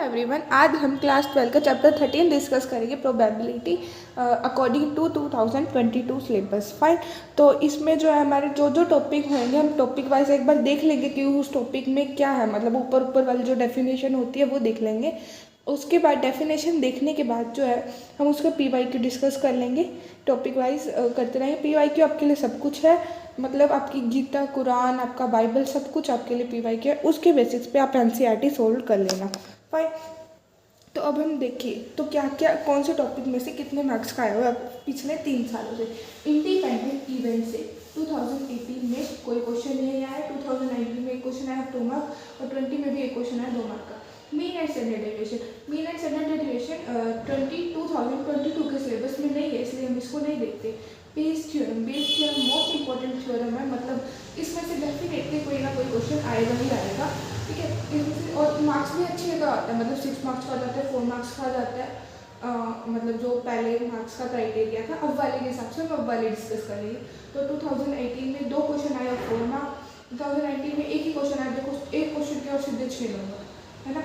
Everyone, आज हम class 12 का चैप्टर 13 डिस्कस करेंगे, probability according to 2022 syllabus. Fine. तो इसमें जो है हमारे जो जो टॉपिक होंगे हम टॉपिक वाइज एक बार देख लेंगे कि उस टॉपिक में क्या है, मतलब ऊपर ऊपर वाली जो डेफिनेशन होती है वो देख लेंगे। उसके बाद डेफिनेशन देखने के बाद जो है हम उसका PYQ डिस्कस कर लेंगे, टॉपिक वाइज करते रहेंगे। PYQ आपके लिए सब कुछ है, मतलब आपकी गीता, कुरान, आपका बाइबल, सब कुछ आपके लिए PYQ है। उसके बेसिस पे आप NCERT सोल्व कर लेना। फाइन। तो अब हम देखिए तो क्या क्या कौन से टॉपिक में से कितने मार्क्स का आया हुआ है पिछले 3 सालों से। इंडिपेंडेंट इवेंट से 2018 में कोई क्वेश्चन नहीं आया, 2019 में एक क्वेश्चन आया 2 मार्क और 20 में भी एक क्वेश्चन आया 2 मार्क का। मीन एंड स्टैंडर्ड डेविएशन 2022 के सिलेबस में नहीं है, इसलिए हम इसको नहीं देखते। Bayes theorem most important theorem है, मतलब इसमें से डेफिनेटली कोई ना कोई क्वेश्चन आएगा ही आएगा। ठीक है, इसमें से और मार्क्स भी अच्छी जगह आता है, मतलब 6 मार्क्स का जाता है, 4 मार्क्स का जाता है। मतलब जो पहले मार्क्स का क्राइटेरिया था अब वाले के हिसाब से हम अब वाले डिस्कस करेंगे। तो 2018 में 2 क्वेश्चन आए और 4 मार्क्स, 2019 में एक ही क्वेश्चन आया, देखो एक क्वेश्चन के और सीधे 6 नंबर है ना।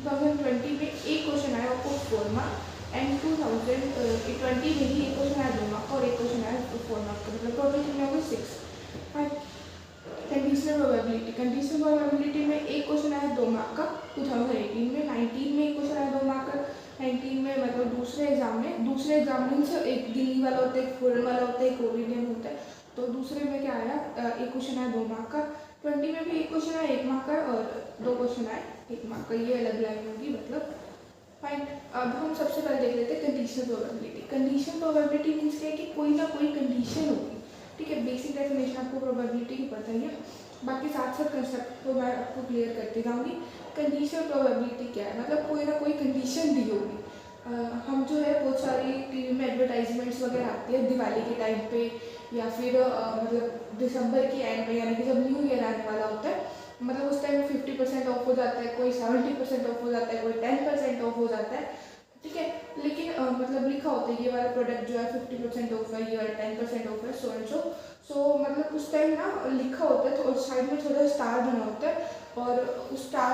2020 में एक क्वेश्चन आया और 4 मार्क्स एंड 2020 में ही एक क्वेश्चन आया 2 मार्क्स और एक क्वेश्चन आया 4 मार्क्स का, मतलब टोटल कितने हो गए 6। कंडीशनल प्रोबेबिलिटी में एक क्वेश्चन आया 2 मार्क का 2018 में, 19 में एक क्वेश्चन आया 2 मार्क का 19 में, मतलब दूसरे एग्जाम में से एक दिल्ली वाला होता है, एक फॉरेन वाला होता है, एक ओरिजिनल होता है। तो दूसरे में क्या आया, एक क्वेश्चन आया 2 मार्क का, 20 में भी एक क्वेश्चन आया 1 मार्क का और 2 क्वेश्चन आए 1 मार्क का। ये अलग लाइन होगी मतलब। फाइन। अब हम सबसे पहले देख लेते हैं conditional probability. Conditional probability means क्या है कि कोई ना कोई कंडीशन होगी। ठीक है, बेसिक डेफिनेशन आपको प्रोबेबिलिटी की पता ही है, बाकी साथ साथ कंसेप्ट को मैं आपको क्लियर करती जाऊँगी। कंडीशनल प्रोबेबिलिटी क्या है, मतलब कोई ना कोई कंडीशन दी होगी। हम जो है बहुत सारी टीवी में एडवर्टाइजमेंट्स वगैरह आती है दिवाली के टाइम पे या फिर मतलब दिसंबर के एंड में, यानी कि जब न्यू ईयर आने वाला होता है, मतलब उस टाइम 50% ऑफ हो जाता है, कोई 70% ऑफ हो जाता है, कोई 10% ऑफ हो जाता है। ठीक है, लेकिन मतलब लिखा होता है ये वाला प्रोडक्ट जो है 50% ऑफ है, ये वाला 10% ऑफ है, सो एंड सो मतलब उस टाइम ना लिखा होता है, तो साइड में थोड़ा स्टार बना होता है और उस स्टार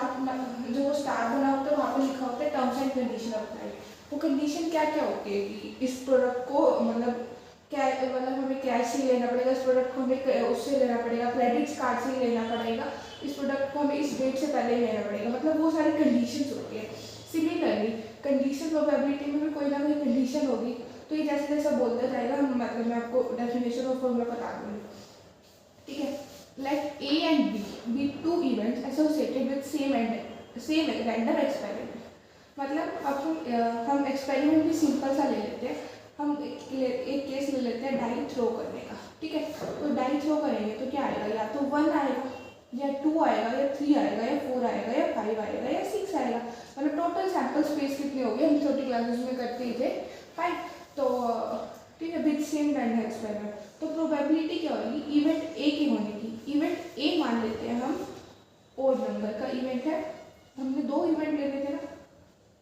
जो स्टार बना होता है वहाँ पर लिखा होता है टर्म्स एंड कंडीशन अप्लाई। वो कंडीशन क्या क्या होती है कि इस प्रोडक्ट को मतलब क्या, मतलब हमें कैश से लेना पड़ेगा, इस प्रोडक्ट को हमें उससे लेना पड़ेगा, क्रेडिट कार्ड से ही लेना पड़ेगा, इस प्रोडक्ट को हमें इस डेट से पहले ही लेना पड़ेगा, मतलब वो सारी कंडीशंस होती है। सिमिलरली कंडीशन प्रोबेबिलिटी में भी कोई ना कोई कंडीशन होगी, तो ये जैसे जैसा बोलता जाएगा हम, मतलब मैं आपको डेफिनेशन और फॉर्मूला बता दूँगी। ठीक है, let A and B B 2 events associated with same random experiment. मतलब अब हम एक्सपेरिमेंट भी सिंपल सा ले लेते हैं। हम एक केस ले लेते हैं डाई थ्रो करने का। ठीक है, तो डाई थ्रो करेंगे तो क्या आएगा, या तो 1 आएगा या 2 आएगा या 3 आएगा या 4 आएगा या 5 आएगा या 6 आएगा, मतलब टोटल सैंपल स्पेस कितनी होगी हम छोटी क्लासेस में करते ही थे। फाइन। तो ठीक है, विद सेम रैंडम एक्सपेरिमेंट, तो प्रोबेबिलिटी क्या होगी इवेंट ए के होने की। इवेंट ए मान लेते हैं हम ओड नंबर का इवेंट है, हमने 2 इवेंट ले लेते हैं ना।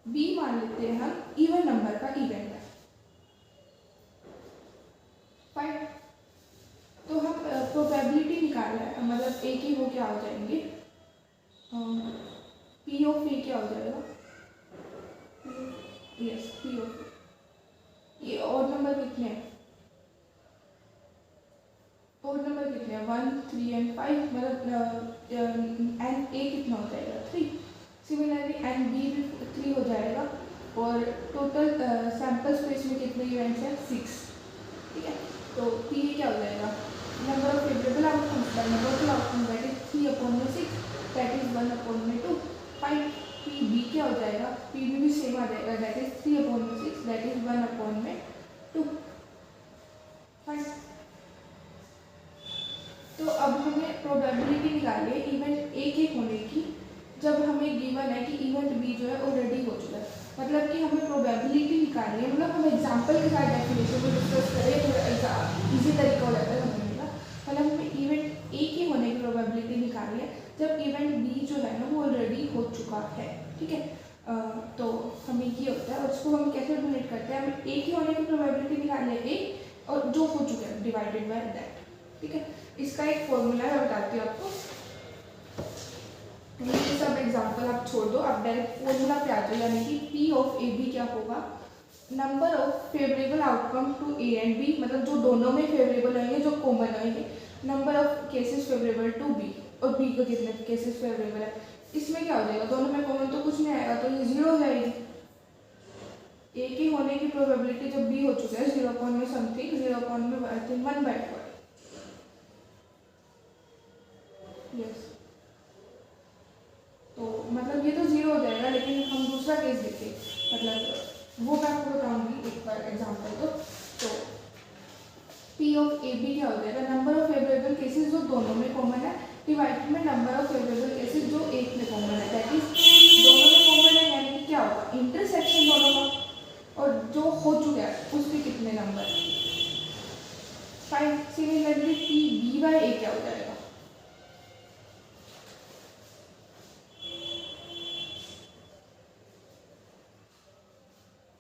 बी मान लेते हैं हम इवन नंबर का इवेंट है। फाइन। तो हम प्रोबेबिलिटी निकाल रहे हैं, मतलब ए की वो क्या हो जाएंगे, पी ऑफ ए क्या हो जाएगा, यस पी ऑफ ए। ये और नंबर कितने हैं, और नंबर कितने हैं 1 3 एंड 5, मतलब एंड ए कितना हो जाएगा 3। सिमिलरली एंड बी भी 3 हो जाएगा और टोटल सैंपल स्पेस में कितने इवेंट्स हैं 6। ठीक है, तो पी क्या हो जाएगा, number of favourable outcomes by total outcome that is 3/6 that is 1/2। Fine. P B क्या हो जाएगा, पी बी भी सेम आ जाएगा that is 3/6 that is 1/2। Fine. तो अब हमें प्रोबेबिलिटी निकाली है इवेंट ए के होने की, जब हमें गिवन है कि इवेंट बी जो है ऑलरेडी हो चुका है, मतलब कि हमें प्रोबेबिलिटी निकालनी है, मतलब हम एग्जांपल के साथ डेफिनेशन को डिस्कस करें थोड़ा इजी तरीका हो जाता है समझने का। मतलब हमें इवेंट ए के होने की प्रोबेबिलिटी निकालनी है जब इवेंट बी जो है ना वो ऑलरेडी हो चुका है। ठीक है, तो हमें ये होता है और उसको हम कैसे डिनोट करते हैं, हमें ए के होने की प्रोबेबिलिटी निकालनी है ए और जो हो चुका है डिवाइडेड बाय दैट। ठीक है, इसका एक फॉर्मूला है, बताती हूँ आपको। सब एग्जाम्पल आप छोड़ दो, आप डायरेक्ट फॉर्मूला पे आ जाओ, यानी कि पी ऑफ ए बी क्या होगा, number of favourable outcome to A and B, मतलब जो दोनों में फेवरेबल होंगे, जो कॉमन होंगे, number of cases favourable to B, और बी को कितने केसेस फेवरेबल है। इसमें क्या हो जाएगा, दोनों में कॉमन तो कुछ नहीं आएगा, तो ये 0 हो जाएगी। ए के होने की प्रोबेबिलिटी जब बी हो चुका है 0 में समथिंग, 0 में आई थिंक 1/4, यस। तो मतलब ये तो 0 हो जाएगा, लेकिन हम दूसरा केस देखें, मतलब वो मैं आपको बताऊंगी एक बार एग्जाम्पल। तो पी ऑफ ए बी क्या हो जाएगा, नंबर ऑफ फेवरेबल केसेस जो दोनों में कॉमन है डिवाइडेड में नंबर ऑफ फेवरेबल केसेस जो एक में कॉमन है, दैट इज दोनों में कॉमन है, यानी कि क्या होगा, इंटरसेक्शन दोनों का, और जो हो चुका है उसके कितने नंबर। Fine. Similarly P B by A क्या हो जाएगा,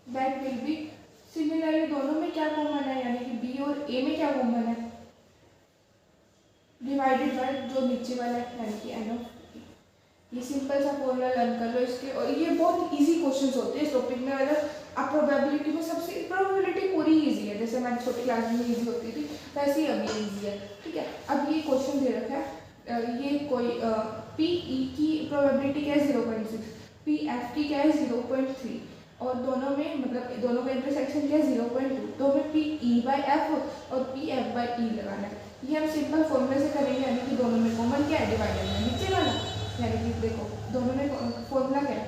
दैट विल बी, सिमिलरली दोनों में क्या कॉमन है, यानी कि बी और ए में क्या कॉमन है, डिवाइडेड बाय जो नीचे वाला है, यानी कि एन ऑफ। ये सिंपल सा फॉर्मूला लर्न कर लो इसके, और ये बहुत इजी क्वेश्चंस होते हैं इस टॉपिक में। अगर आप प्रोबेबिलिटी में सबसे प्रोबेबिलिटी पूरी इजी है, जैसे हमारी छोटी क्लास में इजी होती थी वैसे ही अभी इजी है, ठीक है। अब ये क्वेश्चन दे रखा है, ये कोई पी ई की प्रोबेबिलिटी क्या है 0.6, पी एफ की क्या है 0.3, और दोनों में मतलब दोनों का इंटरसेक्शन क्या है 0.2, तो हमें पी ई बाई एफ और पी एफ बाई ई लगाना है। ये हम सिंपल फॉर्मूले से करेंगे, यानी कि दोनों में कॉमन क्या है, डिवाइडर में नीचे वाला, यानी कि देखो दोनों में फॉर्मूला क्या है,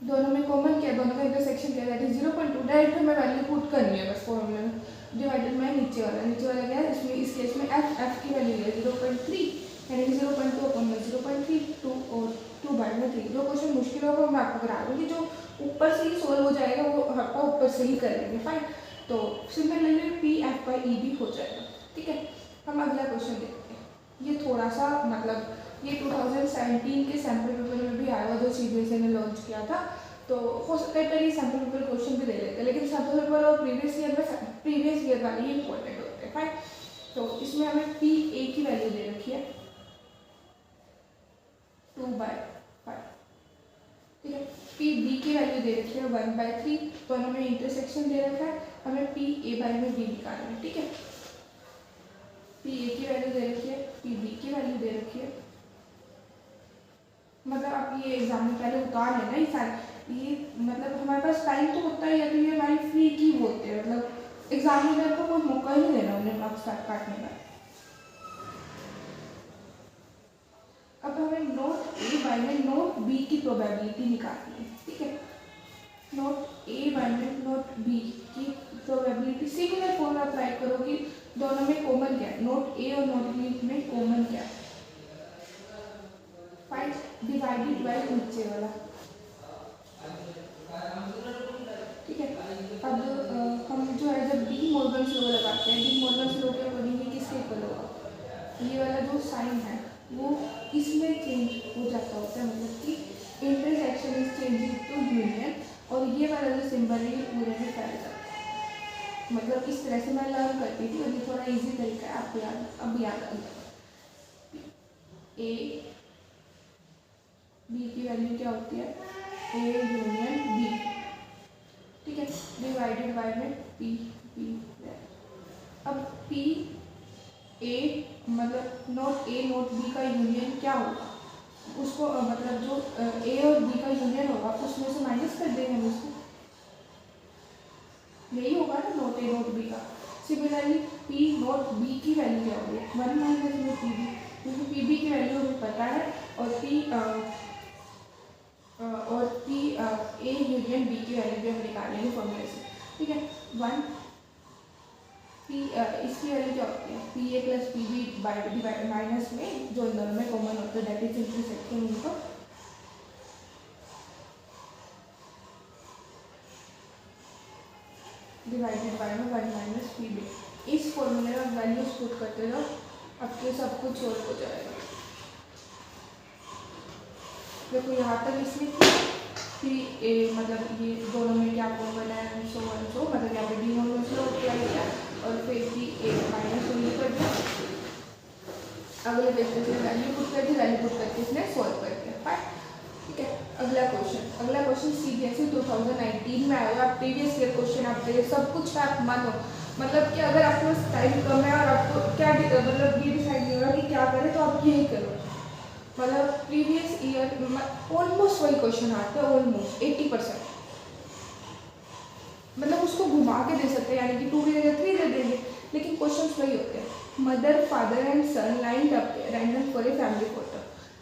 दोनों में कॉमन क्या है, दोनों का इंटरसेक्शन क्या है, दैट इज 0.2, डायरेक्ट हमें वैल्यू पुट करनी है बस फॉर्मूले में, डिवाइडेड में नीचे वाला क्या है, इसमें इस केस में एफ की वैल्यू है 0.3, यानी कि 0.2 अपन में 0.3, 2 और 2/3। जो क्वेश्चन मुश्किल होगा मैं आपको करा दूँगी, जो ऊपर से ही सोल्व हो जाएगा वो आपका ऊपर से ही कर लेंगे, फाइन। तो similarly P F by E भी हो जाएगा, ठीक है। हम अगला क्वेश्चन देखते हैं, ये थोड़ा सा मतलब ये 2017 के सैम्पल पेपर में भी आया हुआ, जो CBSE ने लॉन्च किया था, तो हो सकता है पहले सैम्पल पेपर क्वेश्चन भी दे लेते हैं, लेकिन सैम्पल पेपर और प्रीवियस ईयर वाले ही इंपॉर्टेंट होते हैं, फाइन। तो इसमें हमें पी ए की वैल्यू दे रखी है 2/5, ठीक है। पी बी की वैल्यू दे रखी है 1/3, दोनों में इंटरसेक्शन दे रखा है, हमें पी ए बाई में बी निकालना है, ठीक है। पी ए की वैल्यू दे रखी है, पी बी की वैल्यू दे रखी है, मतलब आप ये एग्जाम में पहले उतार लेना ये सारे, ये मतलब हमारे पास टाइम तो होता है, या तो ये हमारी फ्री की होते हैं, मतलब एग्जामिनर को कोई मौका ही नहीं देना उन्हें मार्क्स काटने का। अब हमें नोट ए बाई में नोट बी की प्रोबेबिलिटी निकालनी है, ठीक है। नोट ए बाई में नोट बी की प्रोबेबिलिटी सिमिलर फॉर्मूला अप्लाई करोगी, दोनों में कॉमन क्या है, नोट ए और नोट बी में कॉमन क्या है, 5 डिवाइडेड बाई नीचे वाला, ठीक है। अब हम जो है जब डी मॉर्गन्स लॉ लगाते हैं, डी मॉर्गन्स लॉ के अकॉर्डिंग ये किसके इक्वल होगा, ये वाला जो साइन है वो इसमें चेंज हो जाता होता है, मतलब कि intersection is changing to union, और ये वाला जो सिंबल है ये पूरे में फैल जाता है। मतलब इस तरह से मैं लर्न करती थी, और ये थोड़ा इजी तरीका है, आपको अब याद आ जाएगा। ए बी की वैल्यू क्या होती है, ए यूनियन बी, ठीक है, डिवाइडेड बाय में पी बी। अब पी ए मतलब नोट ए नोट बी का यूनियन क्या होगा, उसको मतलब जो ए और बी का यूनियन होगा उसमें से माइनस कर देंगे हम उसको, यही होगा ना नोट ए नोट बी का। सिमिलरली पी नोट बी की वैल्यू क्या होगी, 1 माइनस में पी बी, क्योंकि पी बी की वैल्यू हमें पता है, और पी ए यूनियन बी की वैल्यू भी हम निकालेंगे फॉर्मूले से, ठीक है। 1 पी इसकी वैल्यू क्या होती है, P A plus P B by minus में जो इन दोनों में कॉमन होता है, दैट इज इंटरसेक्शन उनको, डिवाइडेड बाय में 1 माइनस पी बी। इस फॉर्मूले में वैल्यूज पुट करते जाओ, आपके सब कुछ सोल्व हो जाएगा। देखो यहाँ तक इसमें पी ए मतलब ये दोनों में क्या कॉमन है, सो मतलब यहाँ पे डी मॉर्गन्स लॉ अप्लाई किया, और फिर पी ए माइनस वैल्यू कर दिया। अगले वेक्टर से वैल्यू पुट कर दी, वैल्यू पुट करके इसने सॉल्व कर दिया। फाइन, ठीक है। अगला क्वेश्चन CBSE 2019 में आएगा। प्रीवियस ईयर क्वेश्चन आप दे, सब कुछ है, आप मानो मतलब कि अगर आपके पास टाइम कम है और आपको क्या मतलब ये डिसाइड नहीं हो रहा कि क्या करें, तो आप यही करो। मतलब प्रीवियस ईयर ऑलमोस्ट वही क्वेश्चन आते हैं, ऑलमोस्ट 80%। मतलब उसको घुमा के दे सकते हैं, यानी कि 2 की जगह 3 दे देंगे, लेकिन क्वेश्चन वही होते हैं। Mother father and son lined up random for a family photo.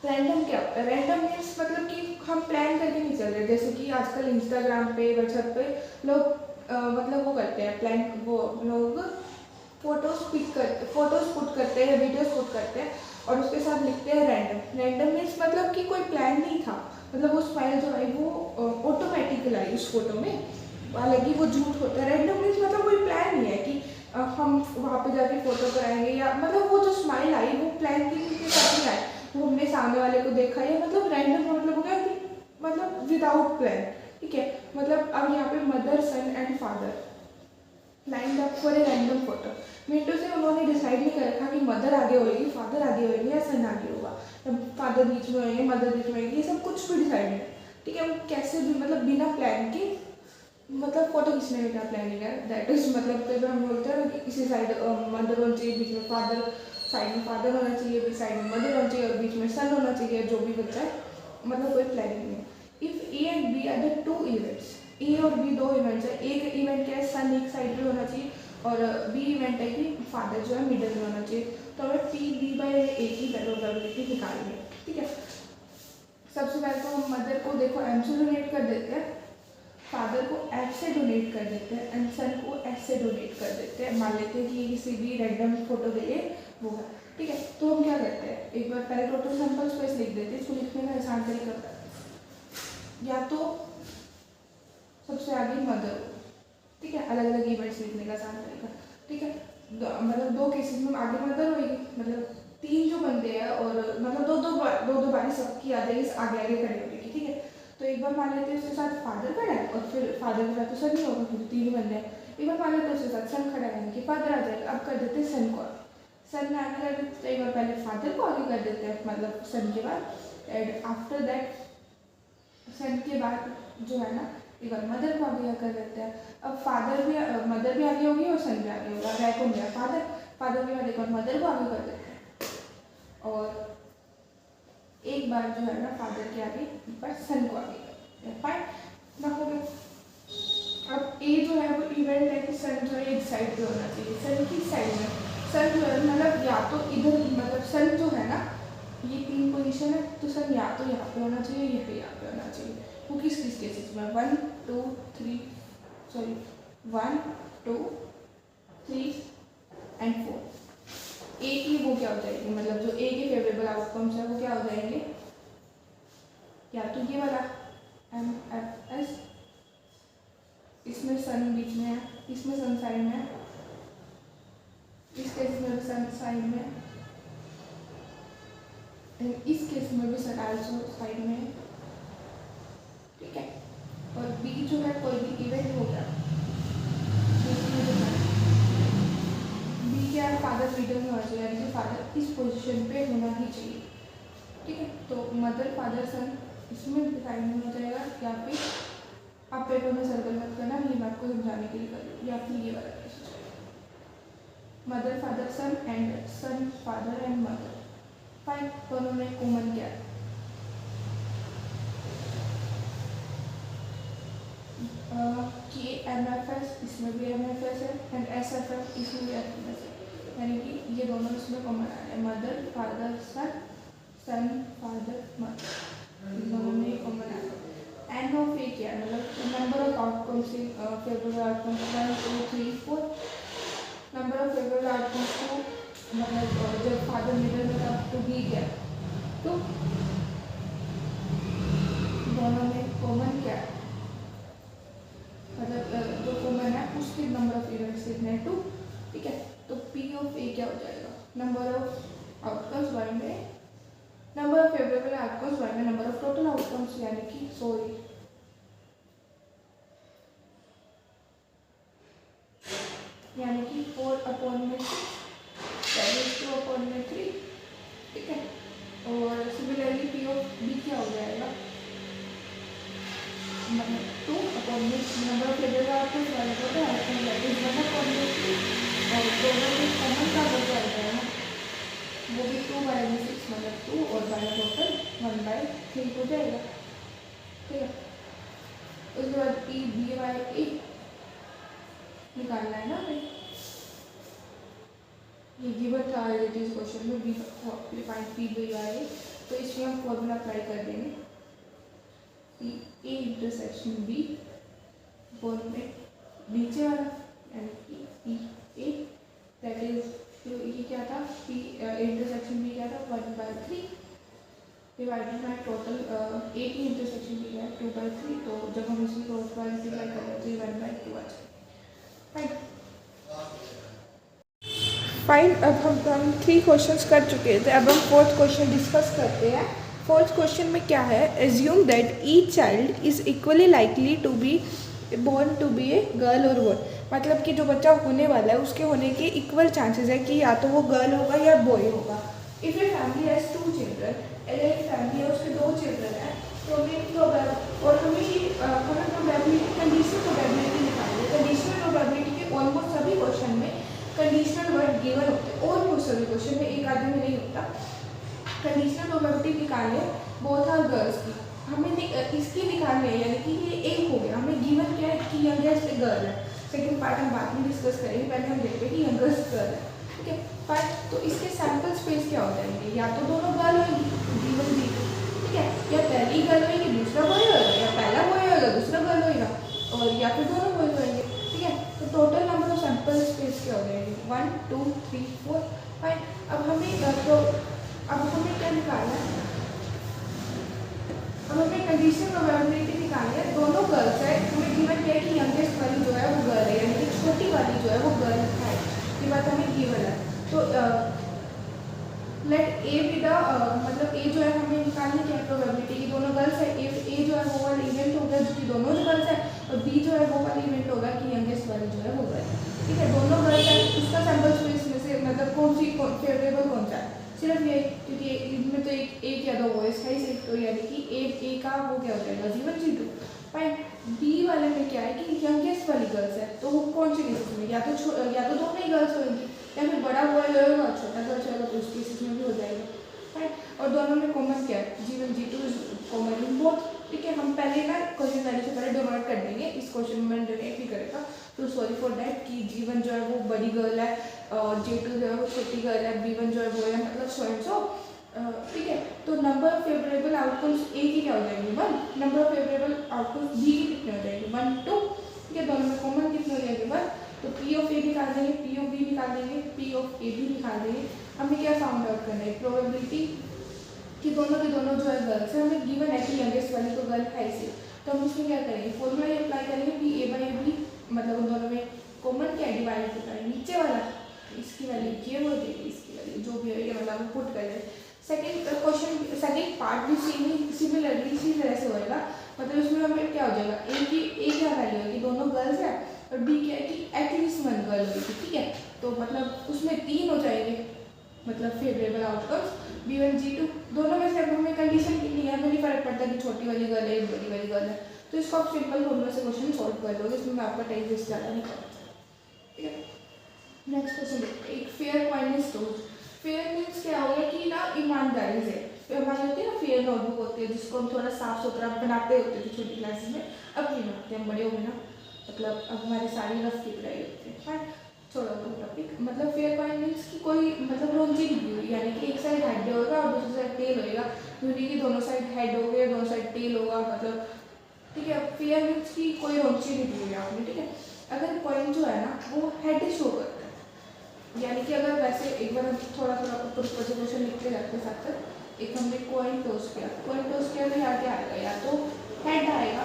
Random क्या होता है? रैंडम मीन्स मतलब कि हम प्लान करके नहीं चल रहे। जैसे कि आजकल इंस्टाग्राम पे, व्हाट्सएप पे लोग मतलब वो करते हैं प्लान, वो लोग फोटोज पुट करते हैं, वीडियोस पुट करते हैं और उसके साथ लिखते हैं रैंडम। रैंडम मीन्स मतलब कि कोई प्लान नहीं था, मतलब वो स्माइल जो आई वो ऑटोमेटिकली आई उस फोटो में, हालांकि वो झूठ होता है। रैंडम मीन्स मतलब कोई प्लान नहीं है कि हम वहाँ पे जाके फोटो कराएंगे, या मतलब वो जो स्माइल आई वो प्लान के साथ नहीं आई, वो हमने सामने वाले को देखा, या मतलब रैंडम मतलब हो गया कि मतलब विदाउट प्लान, ठीक है। मतलब अब यहाँ पे mother sun and father lined up for a random photo. Window से उन्होंने डिसाइड नहीं कर रखा कि मदर आगे होएगी, फादर आगे होएगी या सन आगे होगा, फादर बीच में होएंगे, मदर बीच में होएगी, ये सब कुछ भी डिसाइड नहीं, ठीक है। वो कैसे भी मतलब बिना प्लान के मतलब फोटो खींचने में क्या प्लानिंग है, दैट इज मतलब कई बार हम बोलते हैं कि इसी साइड मदर होना चाहिए, बीच में फादर, साइड में फादर होना चाहिए, बीच साइड में मदर होना चाहिए और बीच में सन होना चाहिए, जो भी बच्चा है, मतलब कोई प्लानिंग नहीं है। If A and B are the 2 events, A और बी 2 इवेंट्स है, एक इवेंट क्या है सन एक साइड पे होना चाहिए और बी इवेंट है कि फादर जो है मिडल में होना चाहिए। तो हमें पी बी बाई ए की प्रोबेबिलिटी निकालनी है, ठीक है। सबसे पहले तो हम मदर को देखो एम से डोनेट कर देते हैं, फादर को एफ से डोनेट कर देते हैं एंड सन को एस से डोनेट कर देते हैं। मान लेते हैं कि किसी भी रैंडम फोटो के लिए वो है, ठीक है। तो हम क्या करते हैं, एक बार पहले टोटल सैंपल स्पेस लिख देते हैं। इसको लिखने का आसान तरीका होता है, या तो सबसे आगे मदर, ठीक है, अलग अलग इवेंट्स लिखने का आसान तरीका, ठीक है। मतलब 2 केसेस में आगे मदर होगी, मतलब 3 जो बंदे हैं और मतलब दो बारी सबकी आ जाएगी, आगे आगे खड़े होने की, ठीक है। तो एक बार मान लेते हैं उसके साथ फादर खड़ा है और फिर फादर के साथ तो सन नहीं होगा क्योंकि 3 बंदे हैं। एक बार मान लेते हैं उसके साथ सन खड़ा है, यानी कि फादर आ जाएगा। अब कर देते हैं सन को, सन में आगे कर देते हैं, एक बार पहले फादर को आगे कर देते हैं मतलब सन के बाद, एंड आफ्टर दैट सन के बाद जो है ना एक बार मदर को आगे कर देते हैं। अब फादर भी मदर भी आगे होगी और सन भी आगे होगा, रैक हो गया फादर के बाद एक बार मदर को आगे कर देते हैं और एक बार जो है ना फादर के आगे एक बार सन को आगे कर देते हैं। फाइन ना हो गया। अब ए जो है वो इवेंट है कि सन जो है एक साइड पे होना चाहिए, सन की साइड में, सन जो है मतलब या तो इधर, मतलब सन जो है ना ये 3 पोजीशन है, तो सन या तो यहाँ पे होना चाहिए या फिर यहाँ पे होना चाहिए। वो किस केसेस में 1 2 3 सॉरी 1 2 3 एंड 4, ए की वो क्या हो जाएगी, मतलब जो ए के फेवरेबल आउटकम्स है वो क्या हो जाएंगे, या तो ये वाला एम एफ एस, इसमें सन बीच में है, इसमें सन साइड में है, इस केस में भी सन साइड में है, इस केस में भी सन आल्सो साइड में है, ठीक है। और बी जो है कोई भी इवेंट हो गया, बी क्या है फादर मिडल में होना चाहिए, यानी कि फादर इस पोजीशन पे होना ही चाहिए, ठीक है। तो मदर फादर सन इसमें साइड में हो जाएगा, या फिर आप पेपर में सर्कल मत करना, ये बात को समझाने के लिए कर लो, या फिर ये वाला केस हो जाएगा mother father son father and mother. Fine, दोनों में कॉमन क्या है, कि एम एफ एस इसमें भी एम एफ एस है एंड एस एफ एफ इसमें भी एफ एफ एस है, यानी कि ये दोनों इसमें कॉमन आ रहे हैं, mother father son father mother, इन दोनों में कॉमन आ रहा है। एन ऑफ ए क्या है, मतलब number of outcomes favourable outcomes 1 2 3 4, number of favourable outcomes को मतलब जब फादर मिडल में था तो बी क्या, तो दोनों में कॉमन क्या है, मतलब जो कॉमन है उसके नंबर ऑफ इवेंट्स कितने हैं 2, ठीक है। तो पी ऑफ ए क्या हो जाएगा, नंबर ऑफ आउटकम्स 1 में, नंबर ऑफ फेवरेबल आउटकम्स 1 में, नंबर ऑफ टोटल आउटकम्स यानी कि सॉरी यानी कि 4/6 2/3, मतलब 2 अपॉन में नंबर ऑफ फेवरेबल आउटकम्स वाला होता है आउटकम दैट इज 1 अपॉन में 3 और दोनों में कॉमन का हो जाएगा ना वो भी 2/6 मतलब 2 और बाय टोटल 1/3 हो जाएगा। ठीक है, उसके बाद पी बी बाई ए निकालना है ना हमें, ये गिवन था इट इज क्वेश्चन में be find P B by A, तो इसमें हम फॉर्मूला अप्लाई कर देंगे पी ए इंटरसेक्शन बी बोल में नीचे वाला and P A that is ये क्या था पी इंटरसेक्शन बी क्या था 1/3 डिवाइडेड बाय टोटल ए की इंटरसेक्शन बी है 2/3, तो जब हम इसमें क्रॉस वायर मल्टीप्लाई करें तो ये 1/2 आ जाएगा। फाइन, अब हम 3 क्वेश्चंस कर चुके थे, अब हम 4th क्वेश्चन डिस्कस करते हैं। 4th क्वेश्चन में क्या है, assume that each child is equally likely to be born to be a girl or boy, मतलब कि जो बच्चा होने वाला है उसके होने के इक्वल चांसेस है कि या तो वो गर्ल होगा या बॉय होगा। If a family has 2 children, अगर एक फैमिली है उसके 2 चिल्ड्रन है तो और हमें प्रोबेबिलिटी कंडीशनल प्रोबेबिलिटी निकालनी है। कंडीशनल प्रोबेबिलिटी के ऑलमोस्ट सभी क्वेश्चन में कंडीशनल वर्ड गिवन होते हैं, ऑलमोस्ट सभी क्वेश्चन में, एक आदमी में नहीं होता। कंडीशनल प्रोबेबिलिटी निकालने बोथ आर गर्ल्स की, हमें इसकी निकालनी है, यानी कि ये एक हो गया, हमें गिवन क्या है कि यंगेस्ट गर्ल है। सेकंड पार्ट हम बाद में डिस्कस करेंगे, पहले हम देखते हैं कि यंगेस्ट गर्ल है। ठीक है, पर तो इसके सैम्पल स्पेस क्या हो जाएंगे, या तो दोनों गर्ल होगी गिवन दी, ठीक है, या पहली गर्ल होगी दूसरा बॉय होगा, या पहला बॉय होगा दूसरा गर्ल होगा, और या फिर दोनों बॉय होंगे। ठीक है, तो total number of sample space क्या हो जाएगी 1 2 3 4 5। अब हमें क्या निकालना है, अब हमें कंडीशनल प्रोबेबिलिटी निकालनी है, दोनों गर्ल्स है, हमें गिवन किया है कि यंगेस्ट वाली जो है वो गर्ल है, यानी कि छोटी वाली जो है वो गर्ल है, ये बात हमें गिवन है। तो लेट ए बी द मतलब ए जो है हमें निकालनी क्या है प्रोबेबिलिटी की दोनों गर्ल्स है, ए जो है वो वाला इवेंट होगा जो कि दोनों गर्ल्स है, और बी जो है वो वाला इवेंट होगा कि यंगेस्ट वाली जो है वो गर्ल है। ठीक है, दोनों गर्ल्स है, उसका सैम्पल स्पेस में से मतलब कौन सी फेवरेबल कौन सा है, सिर्फ ये, क्योंकि इनमें तो एक या दो वॉइस है सिर्फ, तो यानी कि ए का वो क्या हो जाएगा G1 G2। फाइन, बी वाले में क्या है कि यंगेस्ट वाली गर्ल्स है, तो वो कौन सी केसेस में, या तो दोनों ही गर्ल्स होंगी, या फिर बड़ा बॉय होगा छोटा गर्ल्स होगा, तो उस केसेस में भी हो जाएगा। फाइन, और दोनों में कॉमन क्या है G1 G2 common in both. ठीक है, हम पहले ना क्वेश्चन करने से पहले डिवाइड कर देंगे, इस क्वेश्चन में मैंने डोनेट भी करेगा, तो सॉरी फॉर दैट कि G1 जो है वो बड़ी गर्ल है और J2 जो है वो छोटी गर्ल है, B1 जो है वो है मतलब सो एंड सो। ठीक है, तो number of favourable outcomes A की क्या हो जाएंगे 1, number of favourable outcomes B की कितने हो जाएंगे 1 2। ठीक है, दोनों में कॉमन कितने हो जाएंगे 1, तो पी ऑफ ए निकाल देंगे, पी ऑफ बी निकाल देंगे, पी ऑफ ए भी निकाल देंगे। हमें क्या फाउंड आउट करना है, प्रोबेबिलिटी कि दोनों के दोनों जो है गर्ल्स है, हमें गिवन है कि यंगेस्ट वाली तो गर्ल है इसे, तो हम इसमें क्या करेंगे फॉर्मूला ही अप्लाई करेंगे कि ए बाई बी, मतलब उन दोनों में कॉमन क्या डिवाइड होता है नीचे वाला, इसकी वैल्यू ये हो जाएगी, इसकी वैल्यू जो भी है मतलब वो पुट कर दें। सेकंड क्वेश्चन सेकंड पार्ट भी सिमिलरली इसी तरह से होएगा, मतलब इसमें हमें क्या हो जाएगा ए क्या वैल्यू है कि दोनों गर्ल्स है, और बी क्या है कि एटलीस्ट 1 गर्ल होगी। ठीक है, तो मतलब उसमें 3 हो जाएंगे, मतलब फेवरेबल आउटकम्स B1 G2, दोनों में से अब हमें कंडीशन की नहीं है, हमें नहीं फर्क पड़ता कि छोटी वाली गर्ल है बड़ी वाली गर्ल है, तो इसको आप सिंपल फॉर्मूला से क्वेश्चन सॉल्व कर लोगे, इसमें मैं आपका टाइम वेस्ट ज़्यादा नहीं करता। ठीक है, नेक्स्ट क्वेश्चन देखते हैं, एक fair coin is told. Fair means क्या हो गया कि ना ईमानदारी से, हमारी होती है ना फेयर नोटबुक होती है जिसको हम थोड़ा साफ सुथरा बनाते होते थे छोटी क्लासेस में, अब नहीं बनाते, हम बड़े हो गए ना, मतलब अब हमारी सारी रफ की पढ़ाई होती है। फाइन, छोड़ो वो टॉपिक, मतलब फेयर कॉइन मीन्स कि कोई मतलब रोंजी नहीं हुई, यानी कि एक साइड हेड होगा और दूसरी साइड टेल होएगा, यूनी की दोनों साइड हेड हो गए दोनों साइड टेल होगा, मतलब ठीक है, फेयर मीन्स की कोई रोंजी नहीं हुई आपने। ठीक है, अगर कॉइन जो है ना वो हेड शो करता है, यानी कि अगर वैसे एक बार हम थोड़ा थोड़ा ऊपर ऊपर से क्वेश्चन लिखते जाते साथ साथ, एक हमने कॉइन टॉस किया तो यहाँ क्या आएगा, या तो हेड आएगा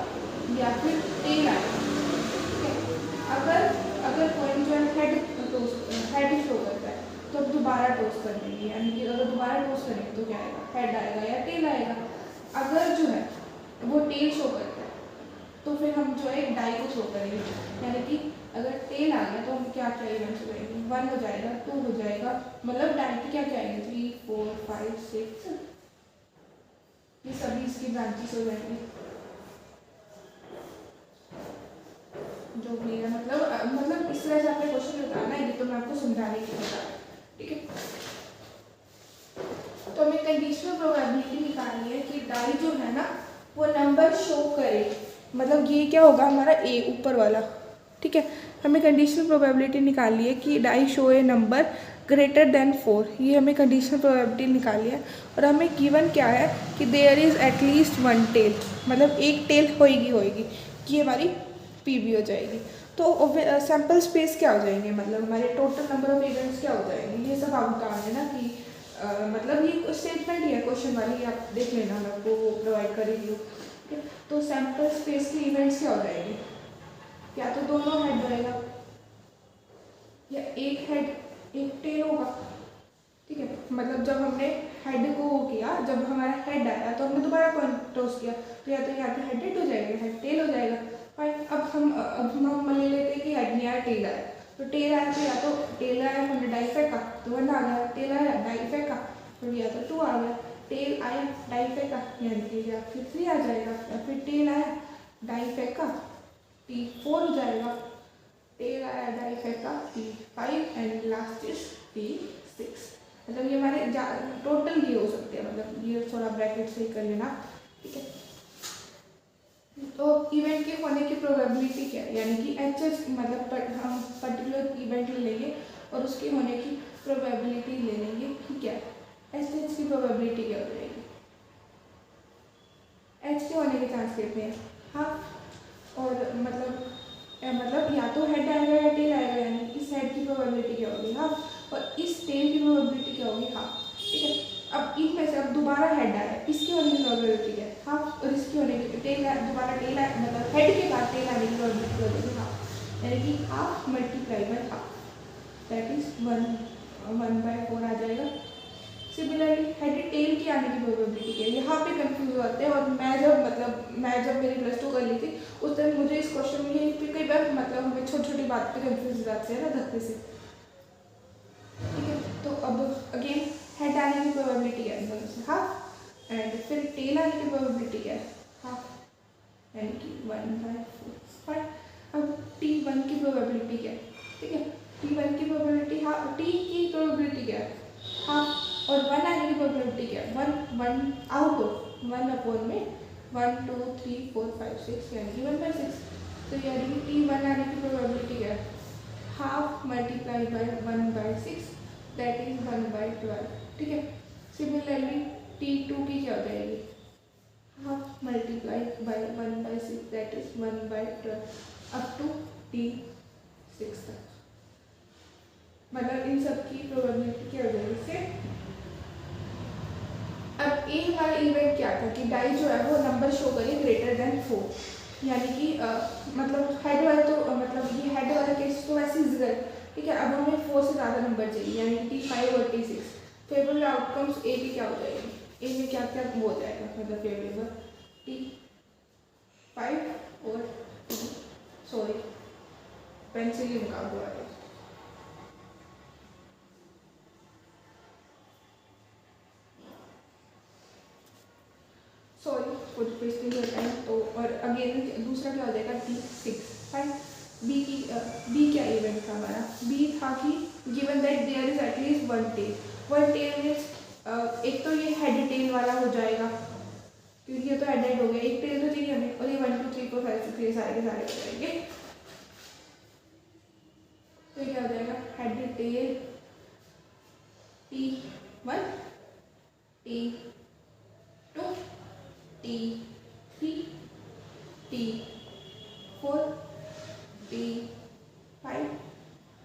या फिर टेल आएगा। ठीक है, अगर कॉइन जो है हेड शो करता है तो अब दोबारा टॉस कर देंगे, यानी कि अगर दोबारा टॉस करेंगे तो क्या आएगा, हेड आएगा या टेल आएगा। अगर जो है वो टेल शो करता है तो फिर हम जो है एक डाई को थ्रो करेंगे, यानी कि अगर टेल आ गया तो हम क्या क्या इवेंट्स हो जाएंगे, 1 हो जाएगा 2 हो जाएगा, मतलब डाई के क्या क्या आएंगे 3 4 5 6, ये सभी इसकी ब्रांचेस हो जाएंगे। तो क्लियर मतलब इस तरह से आपने क्वेश्चन बताना है, ये तो मैं आपको समझाने के लिए बता रहा हूँ, ठीक है। तो हमें कंडीशनल प्रोबेबिलिटी निकालनी है कि डाई जो है ना वो नंबर शो करे, मतलब ये क्या होगा हमारा ए ऊपर वाला, ठीक है। हमें कंडीशनल प्रोबेबिलिटी निकालनी है कि डाई शो ए नंबर ग्रेटर देन 4, ये हमें कंडीशनल प्रोबेबिलिटी निकाली है। और हमें गिवन क्या है कि there is at least one tail, मतलब एक टेल होएगी, कि हमारी पी भी हो जाएगी। तो सैम्पल स्पेस क्या हो जाएंगे, मतलब हमारे टोटल नंबर ऑफ इवेंट्स क्या हो जाएंगे, ये सब आप बता रहे हैं ना कि मतलब ये स्टेटमेंट ही है क्वेश्चन वाली, आप देख लेना, मैं आपको प्रोवाइड करेगी हूँ, ठीक है। तो सैम्पल स्पेस के इवेंट्स क्या हो जाएंगे, या तो दोनों हेड रहेगा या एक हेड एक टेल होगा, ठीक है। मतलब जब हमने हेड को किया, जब हमारा हेड आया तो हमने दोबारा कॉइन टॉस किया, तो या तो यहाँ पे हेड हो जाएगा, हेड टेल हो जाएगा। फाइन, अब हम मान लेते हैं कि हेड नहीं आया, टेल आया, तो टेल आया तो या तो टेल आया, हमने डाई फेंका तो 1 आ गया, टेल आया डाई फेंका तो या तो 2 आ गया, टेल आया डाई फेंका यानी कि या फिर 3 आ जाएगा, या फिर टेल आया डाई फेंका T4 हो जाएगा, टेल आया डाई फेंका T5 and last is T6। मतलब ये हमारे टोटल ये हो सकते हैं, मतलब ये थोड़ा ब्रैकेट से कर लेना, ठीक है। तो इवेंट के होने की प्रोबेबिलिटी क्या है, यानी कि एच मतलब हम पर्टिकुलर इवेंट ले लेंगे और उसके होने की प्रोबेबिलिटी ले लेंगे कि क्या एच की प्रोबेबिलिटी क्या हो जाएगी, एच के होने के चांस कितने हैं, हाँ। और मतलब या तो हेड आएगा या टेल आएगा, यानी इस हेड की प्रोबेबिलिटी क्या होगी, हाँ, और इस टेल की प्रोबेबिलिटी क्या होगी, हाँ, ठीक है। अब इनमें से अब दोबारा हेड आया, इसकी होने की प्रोबेबिलिटी क्या है, हाँ, और इसकी होने की टेल दोबारा टेल आया, मतलब हेड के बाद टेल आने की प्रोबेबिलिटी हो जाएगी, हाँ, यानी कि half multiply by half, that is 1/4 आ जाएगा। सिमिलरली हेड टेल की आने की प्रोबेबिलिटी क्या है, यहाँ पे कंफ्यूज होते हैं। और मैं जब मेरी +2 कर ली थी उस टाइम मुझे इस क्वेश्चन में यही कई बार मतलब हमें छोटी छोटी बात पे कंफ्यूज हो जाते हैं ना धक्के से, ठीक है। तो अब अगेन हेड आने की प्रोबेबिलिटी क्या है, दोनों से हाफ, एंड फिर टेल आने की प्रोबेबिलिटी क्या है, हाफ, यानी कि 1/4। अब T1 की प्रोबेबिलिटी क्या है, ठीक है, T1 की प्रोबेबिलिटी हाफ, टी की प्रोबेबिलिटी क्या है, हाफ, और 1 आने की प्रोबेबिलिटी क्या है, 1 आउट ऑफ 1 में 1 2 3 4 5 6 यानी कि 1/6। तो यानी कि T1 आने की प्रोबेबिलिटी क्या है, half multiply by 1/6, that is 1/12, ठीक है। सिमिलरली T2 की क्या हो जाएगी, half multiply by 1/6, that is 1/12 up to T6 तक। मतलब इन सब की प्रोबेबिलिटी क्या हो जाएगी सेम। अब ए हमारा इवेंट क्या था कि डाई जो है वो नंबर शो करे ग्रेटर देन 4, यानी कि मतलब हेड वाला तो मतलब ये हेड वाला केस तो वैसे इजी है, ठीक है। अब हमें 4 से ज़्यादा नंबर चाहिए, यानी T5 और T6। फेवरेबल आउटकम्स ए की क्या हो जाएगी, ए में क्या क्या हो जाएगा, मतलब फेवरेबल T5 और सॉरी पेंसिल ही निकाल दो आगे, sorry for wasting your time. तो और अगेन दूसरा क्या हो जाएगा T6, फाइन। बी क्या इवेंट था हमारा, बी था कि given that there is at least one tail means एक तो ये हेड टेल वाला हो जाएगा, क्योंकि ये तो हेड हो गया, एक टेल तो चाहिए हमें, और ये 1 2 3 4 5 6 ये सारे के सारे हो जाएंगे। तो ये क्या हो जाएगा head tail T1 T2 T3 T4 T5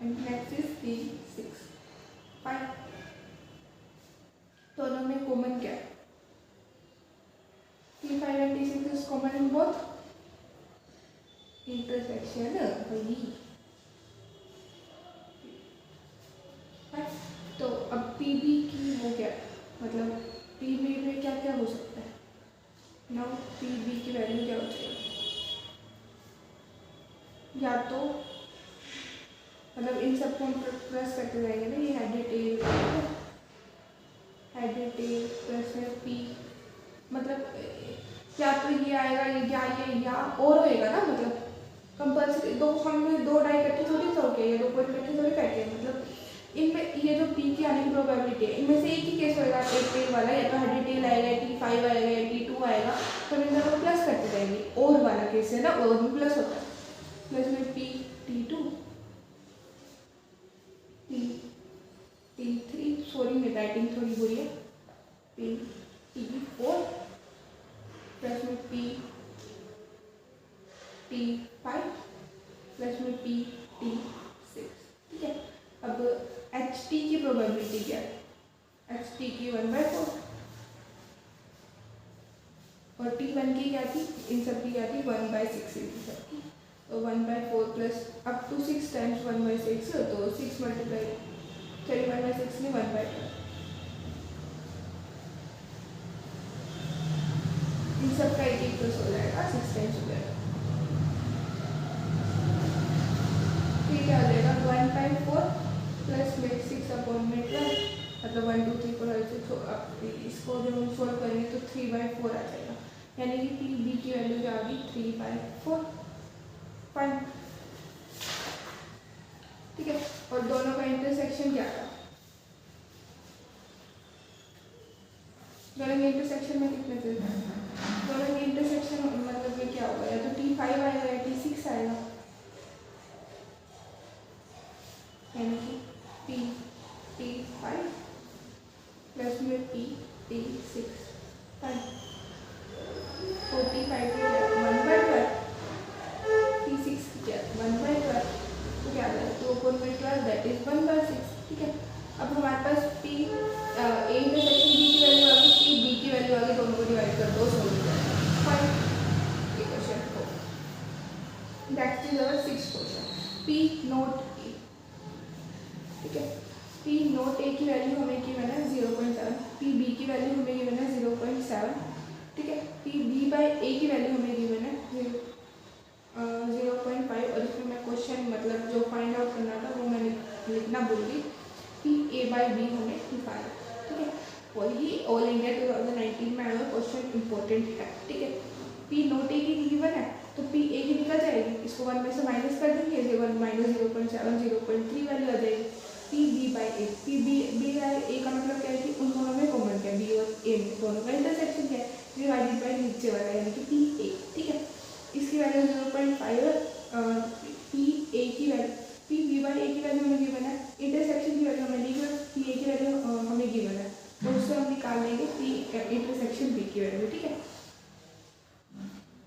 and next is T6, fine. दोनों में कॉमन क्या है, T5 and T6 is common in both, intersection वही, तो अब PB की वो क्या है, मतलब PB में क्या क्या हो सकता है, नाउ PB की वैल्यू क्या हो जाएगी, या तो मतलब इन सबको हम प्लस करते जाएंगे ना, ये हेड टेल प्लस है P, मतलब या तो ये आएगा या और होएगा ना, मतलब कंपल्सरी दो, हमने दो डाई इकट्ठे थोड़ी सॉल्व किया, ये दो पॉइंट इकट्ठे थोड़ी फेंके, मतलब इनमें ये जो पी के आने की प्रोबेबिलिटी है, इनमें से एक ही केस होगा एक टेल वाला, या तो 100 टेल आएगा, या T5 आएगा, या T2 आएगा, तो इन दोनों को प्लस करते जाएंगे। और वाला केस है ना, और भी प्लस होता है, प्लस में P T2 T3, सॉरी मेरी राइटिंग थोड़ी बुरी है, P T4 प्लस में P T5 प्लस में P T6, ठीक है। अब HT की प्रोबेबिलिटी क्या है, HT की 1/4 और T1 की क्या थी, इन सब की क्या थी 1/6 इन सबकी, तो 1/4 प्लस अप टू 6 टाइम्स 1/6, तो 6 मल्टीप्लाई, चलिए 1/6 में 1/12, इन सब का एक प्लस हो जाएगा, 6 टाइम्स हो जाएगा, फिर क्या हो जाएगा 1/4 प्लस में 6/12, मतलब 1 2 3 4 5 6, अब इसको जब हम सोल्व करेंगे तो 3/4 आ जाएगा, यानी कि पी बी की वैल्यू जो आ गई 3/4, फाइन, ठीक है। और दोनों का इंटरसेक्शन क्या था, दोनों के इंटरसेक्शन में कितने थे, दोनों के इंटरसेक्शन मतलब ये क्या होगा, या तो T5 आएगा या T6 आएगा, यानी कि P T5 प्लस में P T6, फाइन, 45 की 1/12, T6 की क्या 1/12, तो क्या आता है 2/12, दैट इज 1/6, ठीक है। अब हमारे पास P A इंटरसेक्शन B की वैल्यू आ गई, P B की वैल्यू आ गई, दोनों को डिवाइड कर दो, सॉल्व हो जाएगा, फाइन, ये क्वेश्चन को, that is our 6th question. P note A, ठीक है, P नोट A की वैल्यू हमें गिवन है 0.7, P B की वैल्यू हमें गिवन है 0.7, ठीक है। P B बाई A की वैल्यू हमें गिवन है 0.5, और इसमें मैं क्वेश्चन मतलब जो फाइंड आउट करना था वो मैंने लिखना भूल गई, P A बाई B हमें निकाला, ठीक है। वही ऑल इंडिया 2019 में आया हुआ क्वेश्चन इंपॉर्टेंट है, ठीक है। P नोट A की गिवन है तो P A की निकल जाएगी, इसको 1 में से माइनस कर देंगे, 1 माइनस 0.7 0.3 वैल्यू आ जाएगी। P B by A, P B by A का मतलब क्या है कि उन दोनों में कॉमन क्या है, B और A में दोनों का इंटरसेक्शन क्या है, डिवाइडेड बाई नीचे वाला यानी कि P A, ठीक है। इसकी वैल्यू 0.5, P A की value, P B by A की वैल्यू हमें गिवन है, इंटरसेक्शन की वैल्यू हमें दी गई, P A की वैल्यू हमें गिवन है, तो उससे हम निकाल लेंगे P इंटरसेक्शन B की वैल्यू, ठीक है।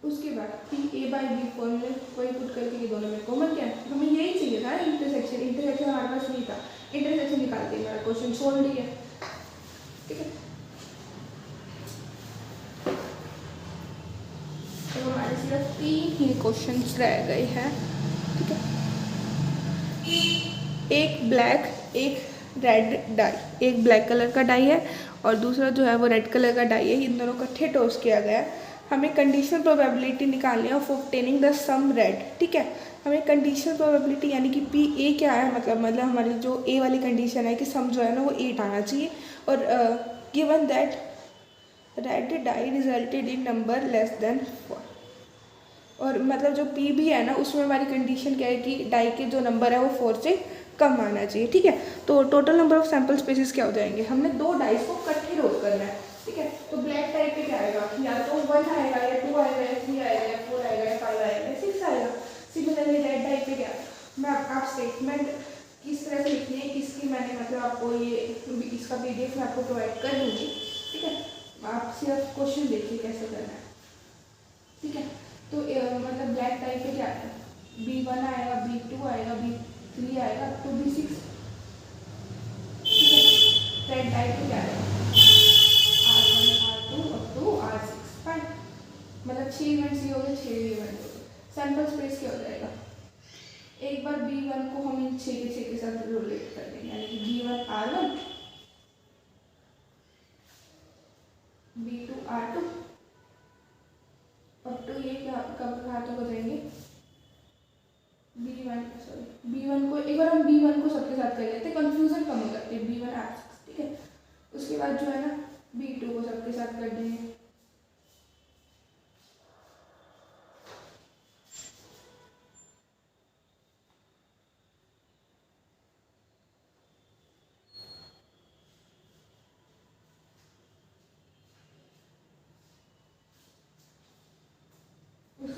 उसके बाद P A बाई B फॉर्मूले कोई पुट करके ये दोनों में कॉमन क्या है, हमें यही चाहिए था इंटरसेक्शन, इंटरसेक्शन हमारे पास नहीं था, इंटरसेक्शन निकाल के हमारा क्वेश्चन सोल्व ही है, ठीक है। तो हमारे सिर्फ 3 ही क्वेश्चंस रह गए हैं, ठीक है। एक ब्लैक, एक रेड डाई, एक ब्लैक कलर का डाई है और दूसरा जो है वो रेड कलर का डाई है, इन दोनों को इकट्ठे टॉस किया गया है, हमें कंडीशनल प्रोबेबिलिटी निकालनी है of obtaining the sum red, ठीक है। हमें कंडीशनल प्रोबेबिलिटी यानी कि P A क्या है, मतलब हमारी जो A वाली कंडीशन है कि सम जो है ना वो 8 आना चाहिए, और given that red die resulted in number less than 4, और मतलब जो P भी है ना उसमें हमारी कंडीशन क्या है कि डाई के जो नंबर है वो 4 से कम आना चाहिए, ठीक है। तो total number of sample spaces क्या हो जाएंगे, हमने दो डाइस को इकट्ठे रोल करना है, ठीक है। तो ब्लैक टाइप पे क्या आएगा, या तो 1 आएगा, या 2 आएगा, या 3 आएगा, या 4 आएगा, या 5 आएगा, या 6 आएगा। सिमिलरली रेड टाइप पे क्या, मैं आप स्टेटमेंट किस तरह से लिखनी है इसकी मैंने मतलब आपको ये इसका PDF मैं आपको प्रोवाइड कर दूँगी, ठीक है। आप सिर्फ क्वेश्चन देखिए कैसे करना है, ठीक है। तो मतलब ब्लैक टाइप पे क्या है, B1 आएगा, B2 आएगा, B3 आएगा तो B6, ठीक है। रेड टाइप पे क्या आएगा R1 R2 up to R6, fine, मतलब 6 इवेंट्स ही हो गए, 6 इवेंट हो गए। सैम्पल स्पेस क्या हो जाएगा, एक बार B1 को हम इन 6 के साथ रिलेट कर देंगे, यानी कि B1 R1, B2 R2 up to ये क्या कब कहाँ तक हो जाएंगे, B1 को एक बार हम B1 को सबके साथ कर लेते हैं, कंफ्यूजन कम हो जाती है, B1 R6, ठीक है। उसके बाद जो है ना B2 को सबके साथ कर देंगे,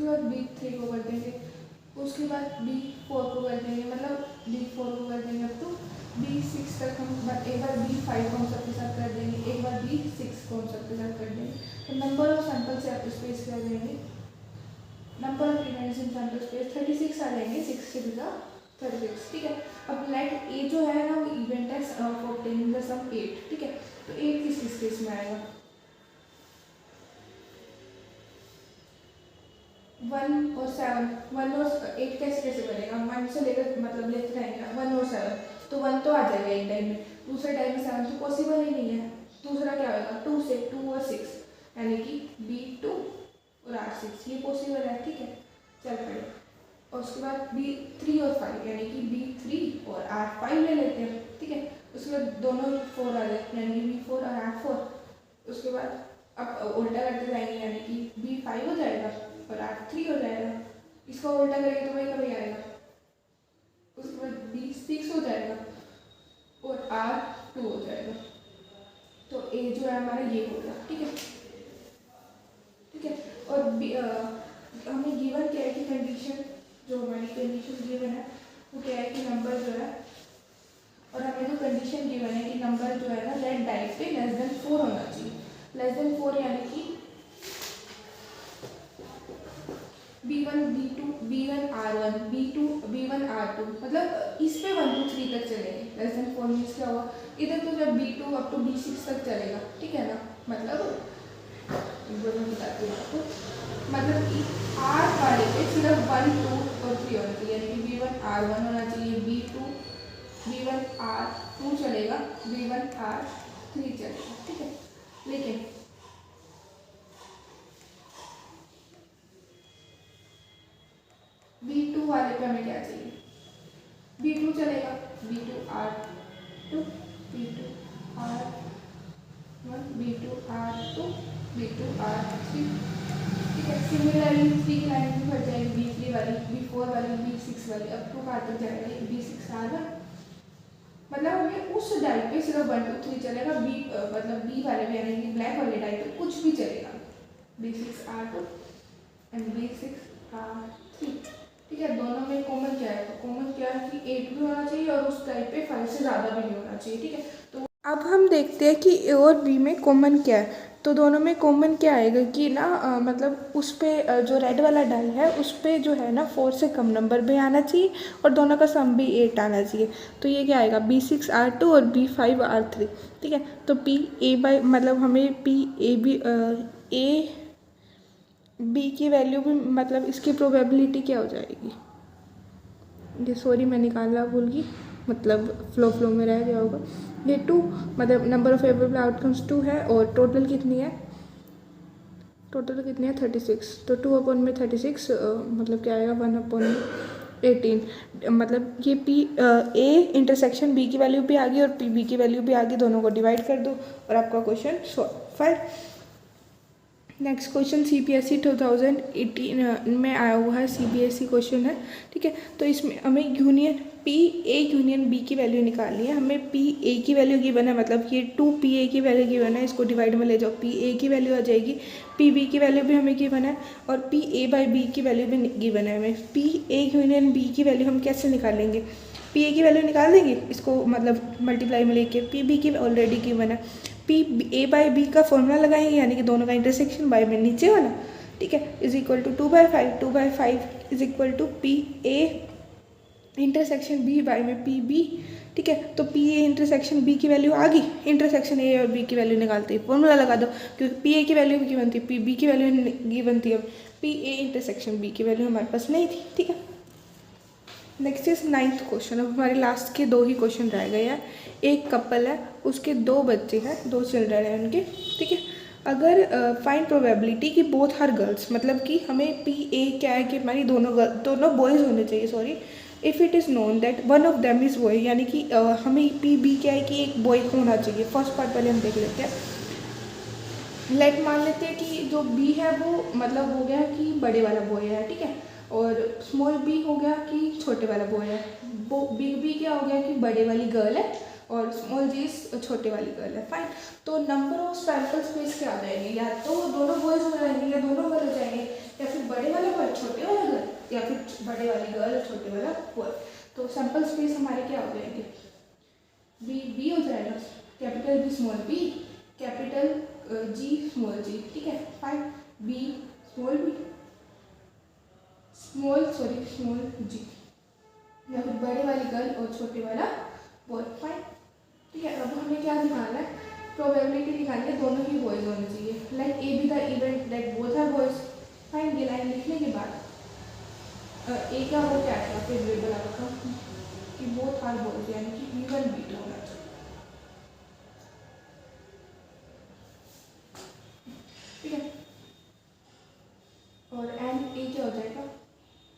उसके बाद B3 को कर देंगे, उसके बाद B4 को कर देंगे, मतलब B4 को कर देंगे अप टू B6 तक हम एक बार B5 को हम सबके साथ कर देंगे, एक बार B6 को हम सबके साथ कर देंगे। तो नंबर ऑफ सैम्पल स्पेस क्या देंगे, number of events in sample space 36 आ जाएंगे, 6 से बिगा 36, ठीक है। अब लेट ए जो है ना वो इवेंट है ऑफ ऑब्टेनिंग द सम 8, ठीक है। तो 8 किस केस में आएगा, 1 और 7, 1 और 8 कैसे बनेगा, 1 से लेकर मतलब लेते रहेंगे 1 और 7, तो 1 तो आ जाएगा एक टाइम में, दूसरे टाइम में 7 तो पॉसिबल ही नहीं है। दूसरा क्या होगा 2 से 2 और 6 यानी कि B2 और R6 ये पॉसिबल है, ठीक है। चल पड़े और उसके बाद B3 और 5 यानी कि B3 और R5 ले लेते हैं, ठीक है। उसके बाद दोनों 4 आ जाते हैं यानी कि B4 और R4। उसके बाद अब उल्टा करते जाएंगे यानी कि B5 हो जाएगा और R3 हो जाएगा, इसका उल्टा करेंगे तो वही कभी आएगा। उसके बाद B6 हो जाएगा और R2 हो जाएगा। तो A जो है हमारा ये हो गया, ठीक है, ठीक है। और हमें गिवन क्या है कि कंडीशन, जो हमारी कंडीशन गिवन है वो क्या है कि नंबर जो है, और हमें जो कंडीशन गिवन है कि नंबर जो है ना लेट डाइट पे लेस देन 4 होना चाहिए, लेस देन 4 यानी कि B1 B2 B1 R1 B2 B1 R2, मतलब इस पे 1 2 3 तक चलेंगे। लेस देन 4 मीन्स क्या हुआ, इधर तो जब B2 अप टू B6 तक चलेगा, ठीक है ना। मतलब बताती हूँ आपको, मतलब कि R वाले पे सिर्फ 1 2 और 3 होना चाहिए, यानी कि B1 R1 होना चाहिए, B1 R2 चलेगा, B1 R3 चलेगा, ठीक है। लेकिन B2 वाले पे हमें क्या चाहिए, B2 चलेगा, B2 R2 B2 R1 B2 R2 B2 R3, ठीक है। सिमिलरली 3 की लाइन भी बढ़ जाएगी, B3 वाली B4 वाली B6 वाली अब टू कहाँ तक जाएगा, B6 R1, मतलब हमें उस डाइट पे सिर्फ 1 2 3 चलेगा। मतलब B वाले में यानी कि ब्लैक वाले डाइट पे कुछ भी चलेगा, B6 R2 and B6 R3, ठीक है। दोनों में कॉमन क्या है, कॉमन क्या है कि 8 भी होना चाहिए और उस टाइप पे 5 से ज़्यादा भी नहीं होना चाहिए, ठीक है। तो अब हम देखते हैं कि ए और बी में कॉमन क्या है। तो दोनों में कॉमन क्या आएगा कि ना मतलब उस पे जो रेड वाला डाई है उस पे जो है ना 4 से कम नंबर भी आना चाहिए और दोनों का सम भी 8 आना चाहिए। तो ये क्या आएगा B6 R2 और B5 R3, ठीक है। तो P A बाई मतलब हमें P A B A B की वैल्यू भी मतलब इसकी प्रोबेबिलिटी क्या हो जाएगी, ये सॉरी मैं निकालना भूल गई, मतलब फ्लो में रह गया होगा। ये 2 मतलब नंबर ऑफ फेवरेबल आउटकम्स 2 है और टोटल कितनी है, टोटल कितनी है 36। तो 2 अपॉन में 36 मतलब क्या आएगा 1 अपॉन में 18, मतलब ये A इंटरसेक्शन B की वैल्यू भी आ गई और B की वैल्यू भी आ गई, दोनों को डिवाइड कर दो और आपका question solve. Fine, next question CBSE 2018 में आया हुआ है, CBSE क्वेश्चन है, ठीक है। तो इसमें हमें union P A union B की वैल्यू निकालनी है। हमें P A की वैल्यू गिवन है, मतलब ये 2 P A की वैल्यू गिवन है, इसको डिवाइड में ले जाओ, P A की वैल्यू आ जाएगी, P B की वैल्यू भी हमें गिवन है और P A बाई B की वैल्यू भी गिवन है हमें। P A यूनियन B की वैल्यू हम कैसे निकालेंगे, P A की वैल्यू निकाल देंगे इसको मतलब मल्टीप्लाई में लेके, P B की ऑलरेडी गिवन है, P A बाई B का फॉर्मूला लगाएंगे यानी कि दोनों का इंटरसेक्शन बाय में नीचे वाला, ठीक है, is equal to 2/5, 2/5 is equal to P A intersection B by में P B, ठीक है। तो P A इंटरसेक्शन B की वैल्यू आ गई, इंटरसेक्शन A और B की वैल्यू निकालते ही फॉर्मूला लगा दो, क्योंकि P A की वैल्यू भी गिवन थी, P B की वैल्यू गिवन थी, अब P A इंटरसेक्शन B की वैल्यू हमारे पास नहीं थी, ठीक है। Next is 9th question. अब हमारे लास्ट के 2 ही क्वेश्चन रह गए हैं। एक कपल है, उसके 2 बच्चे हैं, 2 चिल्ड्रन हैं उनके, ठीक है। अगर फाइंड प्रोबेबिलिटी कि बोथ आर गर्ल्स, मतलब कि हमें P A क्या है कि हमारी दोनों बॉयज़ होने चाहिए, sorry, if it is known that one of them is boy, यानी कि हमें P B क्या है कि एक बॉय होना चाहिए। फर्स्ट पार्ट पहले हम देख लेते हैं। लेट मान लेते हैं कि जो B है वो मतलब हो गया कि बड़े वाला बॉय है, ठीक है, और स्मॉल b हो गया कि छोटे वाला बॉय है, वो बिग B क्या हो गया कि बड़े वाली गर्ल है और स्मॉल g छोटे वाली गर्ल है। फाइन, तो नंबर ऑफ सैम्पल स्पेस क्या आ जाएंगे, या तो दोनों बॉयज हो जाएंगे या दोनों गर्ल हो जाएंगे। या फिर बड़े वाला बॉय छोटे वाला गर्ल, या फिर बड़े वाली गर्ल और छोटे वाला बॉय। तो सैम्पल स्पेस हमारे क्या हो जाएंगे, बी हो जाएगा, capital B small B, capital G small G, ठीक है, fine, B small B small G, या फिर बड़े वाली गर्ल और छोटे वाला बॉय, फाइन, ठीक है। अब हमें क्या दिखाना है, प्रोबेबिलिटी दिखानी है दोनों ही बॉयज होने चाहिए, like A B the event that both are boys, fine. ये लाइन लिखने के बाद ए का वो क्या आएगा, फेवरेबल आएगा कि बोथ आर बॉयज, यानी कि B1 B2 होना चाहिए, ठीक है। और एंड ए क्या हो जाएगा,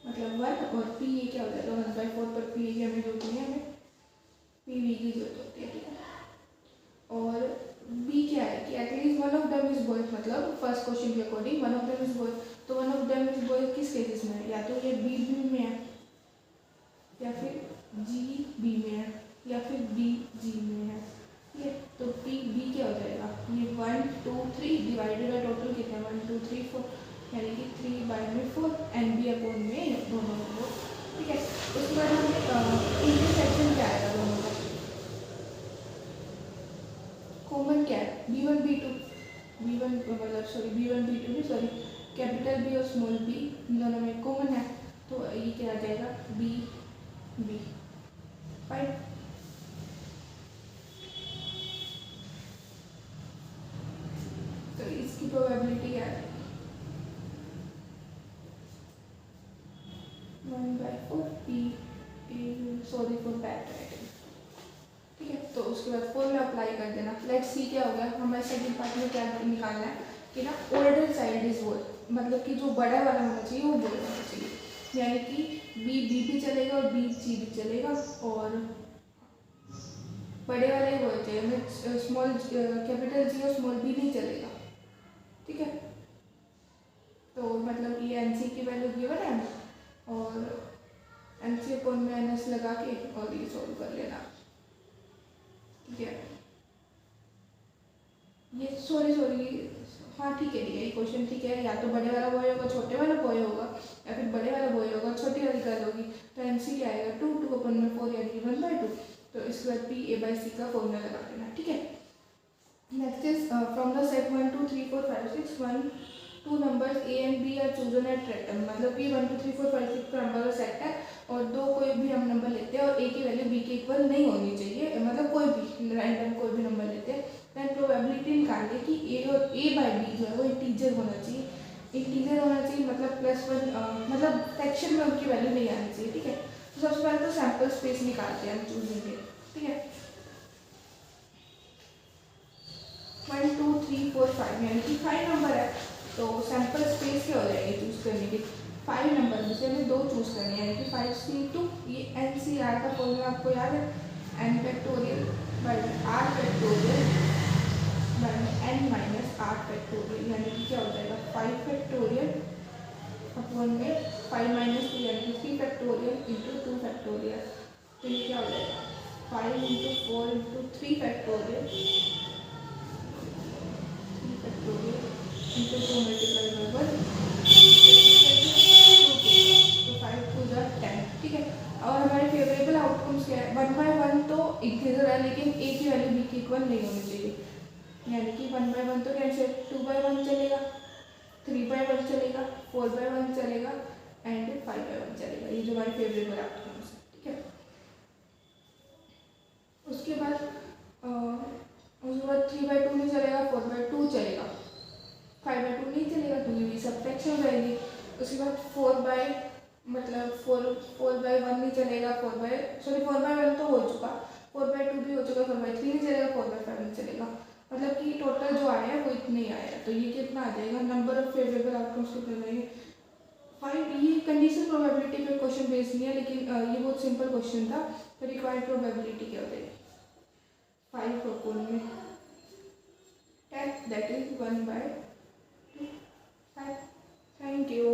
मतलब 1, और पी ए क्या हो जाएगा 1/4 पर पी ए की हमें जरूरत नहीं है, हमें पी वी की जरूरत होती है, ठीक है। और बी क्या है कि at least one of them is boys, मतलब फर्स्ट क्वेश्चन के according one of them is boys, तो one of them is boys किस केसेस में है, या तो ये बी बी में है, या फिर जी बी में है, या फिर बी जी में है, ठीक है। तो पी बी क्या हो जाएगा, ये 1 2 3 डिवाइडेड बाय टोटल कितना है 1 2 3 4, यानी कि 3/4 एंड बी अपॉन में दोनों को, ठीक है। उसके बाद हमें इंटरसेक्शन क्या आएगा दोनों का, कॉमन क्या है, B1 B2, B1 मतलब सॉरी B1 B2 नहीं सॉरी, कैपिटल बी और स्मॉल बी दोनों में कॉमन है, तो ये क्या आ जाएगा बी बी, फाइन। तो इसकी प्रोबेबिलिटी क्या है 1/4 P A, sorry for bad writing, ठीक है। तो उसके बाद फॉर्मूला अप्लाई कर देना, लेट्स सी क्या हो गया, हमारे सेकंड पार्ट में क्या निकालना है कि ना ओल्डर चाइल्ड इज बॉय, मतलब कि जो बड़ा वाला होना चाहिए वो बॉय होना चाहिए, यानी कि बी बी भी चलेगा और बी जी भी चलेगा, और बड़े वाला ही बॉय चाहिए, स्मॉल कैपिटल जी और स्मॉल बी नहीं चलेगा, ठीक है। तो मतलब ये एन सी की वैल्यू गिवन है, और एन सी अपॉन में एन एस लगा के और ये सॉल्व कर लेना, ठीक है। ये सॉरी हाँ ठीक है ये क्वेश्चन ठीक है, या तो बड़े वाला बॉय होगा छोटे वाला बॉय होगा, या फिर बड़े वाला बॉय होगा छोटी वाली गर्ल होगी, तो एन सी क्या आएगा 2 2 अपॉन में 4, यानी कि 1/2, तो इसके बाद पी ए बाई सी का फॉर्मूला लगा देना, ठीक है। Next is from the set 1 2 3 4 5 6 1 2 numbers A and B are chosen at random, मतलब कि 1 2 3 4 5 6 का नंबर का सेट है, और दो कोई भी हम नंबर लेते हैं और ए की वैल्यू बी के इक्वल नहीं होनी चाहिए, मतलब कोई भी रैंडम कोई भी नंबर लेते हैं, देन प्रोबेबिलिटी निकालिए कि ए और ए बाई बी जो है वो इंटीजर होना चाहिए, इंटीजर होना चाहिए मतलब +1, मतलब फ्रैक्शन में उनकी वैल्यू नहीं आनी चाहिए, ठीक है। तो सबसे पहले तो सैम्पल स्पेस निकालते हैं हम चूजिंग के, ठीक है। 1 2 3 4 5 यानी कि 5 नंबर है, तो सैम्पल स्पेस क्या हो जाएगी चूज करने के, 5 नंबर में से हमें 2 चूज करने हैं, यानी कि 5C2, ये NCR का फॉर्मूला आपको याद है, n factorial by r factorial by n minus r factorial, यानी कि क्या हो जाएगा 5 फैक्टोरियल अपॉन में 5 माइनस 2 यानी कि 3 फैक्टोरियल इंटू 2 फैक्टोरियल, तो ये क्या हो जाएगा 5 into 4 into 3 factorial, 3 factorial into 2 multiply by 1, तो 5 2 जा 10, ठीक है। और हमारे फेवरेबल आउटकम्स क्या है, 1/1 तो इंटीजर है लेकिन ए की वैल्यू बी की इक्वल नहीं होनी चाहिए, यानी कि 1/1 तो कैंसिल, 2/1 चलेगा, 3/1 चलेगा, 4/1 चलेगा एंड 5/1 चलेगा, ये जो हमारे फेवरेबल आउटकम्स है, ठीक है। उसके बाद 3/2 नहीं चलेगा, 4/2 चलेगा, 5/2 नहीं चलेगा क्योंकि ये सब फ्रैक्शन हो जाएगी। उसके बाद 4/1 नहीं चलेगा, 4/1 तो हो चुका, 4/2 भी हो चुका, 4/3 नहीं चलेगा, 4/5 नहीं चलेगा, मतलब कि टोटल जो आया है वो इतना ही आया, तो ये कितना आ जाएगा, नंबर ऑफ फेवरेबल आउटकम्स कितने रहेंगे 5। ये कंडीशन प्रोबेबिलिटी पे क्वेश्चन बेस्ड नहीं है, लेकिन ये बहुत सिंपल क्वेश्चन था, तो रिक्वायर्ड प्रोबेबिलिटी क्या हो जाएगी 5 अपॉन में 10, दैट इज 1/2, 5। Thank you.